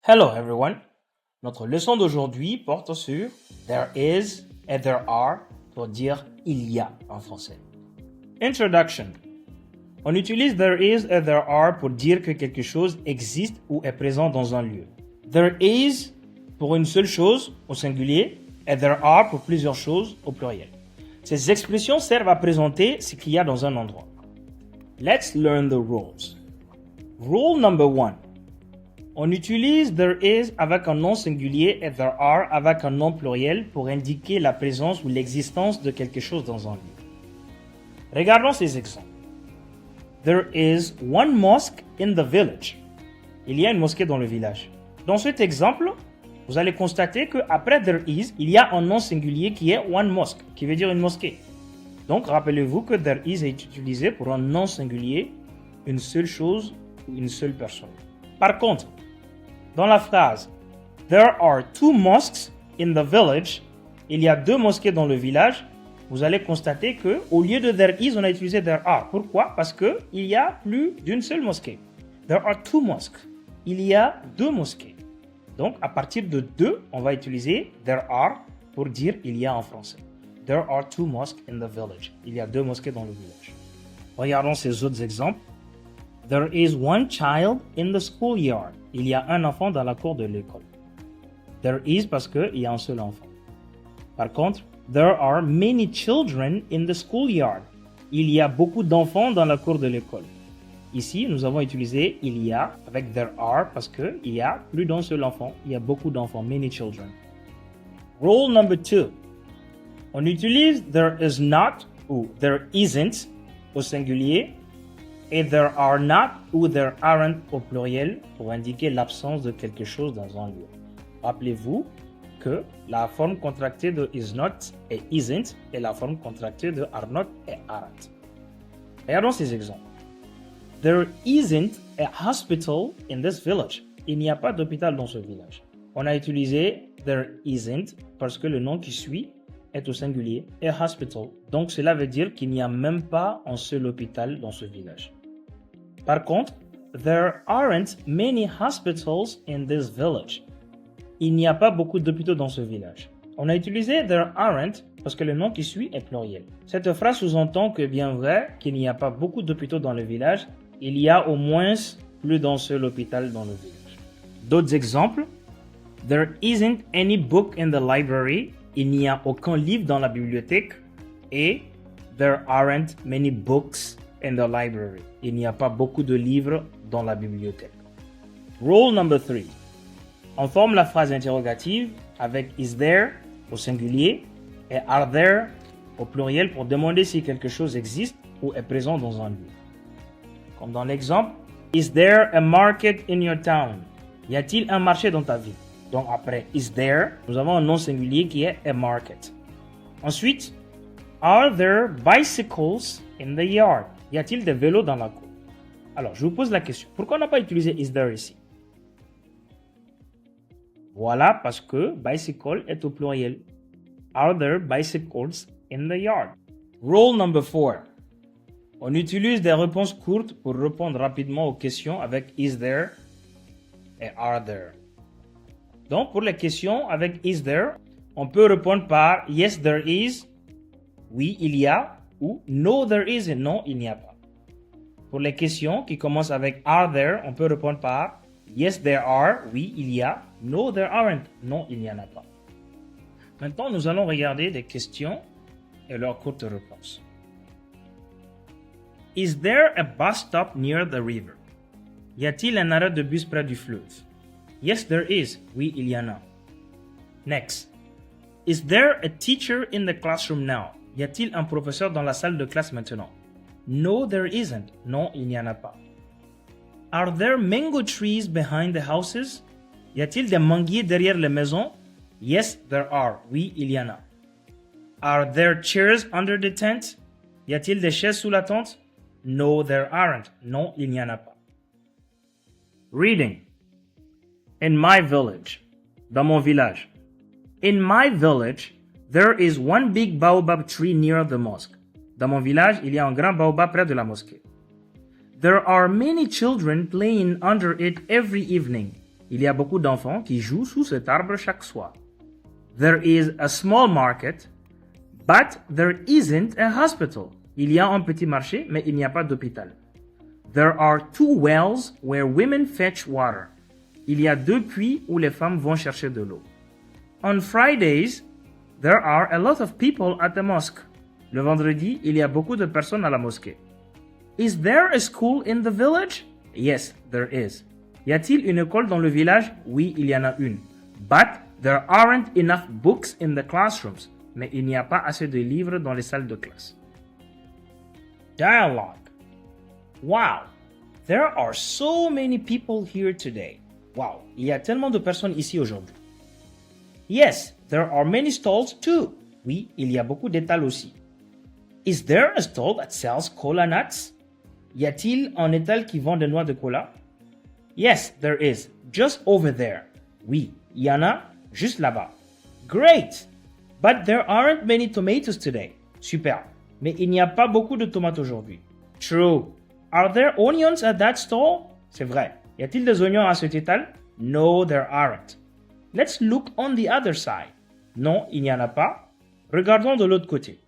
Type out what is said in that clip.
Hello everyone. Notre leçon d'aujourd'hui porte sur there is et there are pour dire il y a en français. Introduction. On utilise there is et there are pour dire que quelque chose existe ou est présent dans un lieu. There is pour une seule chose au singulier et there are pour plusieurs choses au pluriel. Ces expressions servent à présenter ce qu'il y a dans un endroit. Let's learn the rules. Rule number 1. On utilise there is avec un nom singulier et there are avec un nom pluriel pour indiquer la présence ou l'existence de quelque chose dans un lieu. Regardons ces exemples. There is one mosque in the village. Il y a une mosquée dans le village. Dans cet exemple, vous allez constater qu'après there is, il y a un nom singulier qui est one mosque, qui veut dire une mosquée. Donc, rappelez-vous que there is est utilisé pour un nom singulier, une seule chose ou une seule personne. Par contre, dans la phrase « There are two mosques in the village », il y a deux mosquées dans le village, vous allez constater qu'au lieu de « there is », on a utilisé « there are ». Pourquoi? Parce qu'il y a plus d'une seule mosquée. « There are two mosques ». Il y a deux mosquées. Donc, à partir de deux, on va utiliser « there are » pour dire « il y a » en français. « There are two mosques in the village ». Il y a deux mosquées dans le village. Regardons ces autres exemples. There is one child in the schoolyard. Il y a un enfant dans la cour de l'école. There is parce qu'il y a un seul enfant. Par contre, there are many children in the schoolyard. Il y a beaucoup d'enfants dans la cour de l'école. Ici, nous avons utilisé il y a avec there are parce qu'il y a plus d'un seul enfant. Il y a beaucoup d'enfants, many children. Rule number 2. On utilise there is not ou there isn't au singulier et there are not ou there aren't au pluriel pour indiquer l'absence de quelque chose dans un lieu. Rappelez-vous que la forme contractée de is not et isn't est la forme contractée de are not et aren't. Regardons ces exemples. There isn't a hospital in this village. Il n'y a pas d'hôpital dans ce village. On a utilisé there isn't parce que le nom qui suit est au singulier et hospital. Donc cela veut dire qu'il n'y a même pas un seul hôpital dans ce village. Par contre, there aren't many hospitals in this village. Il n'y a pas beaucoup d'hôpitaux dans ce village. On a utilisé there aren't parce que le nom qui suit est pluriel. Cette phrase sous-entend que bien vrai qu'il n'y a pas beaucoup d'hôpitaux dans le village, il y a au moins plus d'un seul hôpital dans le village. D'autres exemples. There isn't any book in the library. Il n'y a aucun livre dans la bibliothèque. Et there aren't many books in the library. Il n'y a pas beaucoup de livres dans la bibliothèque. Rule number 3. On forme la phrase interrogative avec is there au singulier et are there au pluriel pour demander si quelque chose existe ou est présent dans un lieu. Comme dans l'exemple, is there a market in your town? Y a-t-il un marché dans ta ville? Donc après is there, nous avons un nom singulier qui est a market. Ensuite, are there bicycles in the yard? Y a-t-il des vélos dans la cour? Alors, je vous pose la question. Pourquoi on n'a pas utilisé is there ici? Voilà, parce que bicycle est au pluriel. Are there bicycles in the yard? Rule number 4. On utilise des réponses courtes pour répondre rapidement aux questions avec is there et are there. Donc, pour les questions avec is there, on peut répondre par yes, there is, oui, il y a, ou no, there is, et non, il n'y a pas. Pour les questions qui commencent avec are there, on peut répondre par yes, there are, oui, il y a, no, there aren't, non, il n'y en a pas. Maintenant, nous allons regarder des questions et leurs courtes réponses. Is there a bus stop near the river? Y a-t-il un arrêt de bus près du fleuve? Yes, there is. Oui, il y en a. Next. Is there a teacher in the classroom now? Y a-t-il un professeur dans la salle de classe maintenant? No, there isn't. Non, il n'y en a pas. Are there mango trees behind the houses? Y a-t-il des manguiers derrière les maisons? Yes, there are. Oui, il y en a. Are there chairs under the tent? Y a-t-il des chaises sous la tente? No, there aren't. Non, il n'y en a pas. Reading. In my village. Dans mon village. In my village, there is one big baobab tree near the mosque. Dans mon village, il y a un grand baobab près de la mosquée. There are many children playing under it every evening. il y a beaucoup d'enfants qui jouent sous cet arbre chaque soir. There is a small market, but there isn't a hospital. Il y a un petit marché, mais il n'y a pas d'hôpital. There are 2 wells where women fetch water. Il y a 2 puits où les femmes vont chercher de l'eau. On Fridays, there are a lot of people at the mosque. Le vendredi, il y a beaucoup de personnes à la mosquée. Is there a school in the village? Yes, there is. Y a-t-il une école dans le village? Oui, il y en a une. But there aren't enough books in the classrooms. Mais il n'y a pas assez de livres dans les salles de classe. Dialogue. Wow, there are so many people here today. Wow, il y a tellement de personnes ici aujourd'hui. Yes, there are many stalls too. Oui, il y a beaucoup d'étals aussi. Is there a stall that sells cola nuts? Y a-t-il un étal qui vend des noix de cola? Yes, there is. Just over there. Oui, il y en a juste là-bas. Great! But there aren't many tomatoes today. Super. Mais il n'y a pas beaucoup de tomates aujourd'hui. True. Are there onions at that stall? C'est vrai. Y a-t-il des oignons à cet étal? No, there aren't. Let's look on the other side. Non, il n'y en a pas. Regardons de l'autre côté.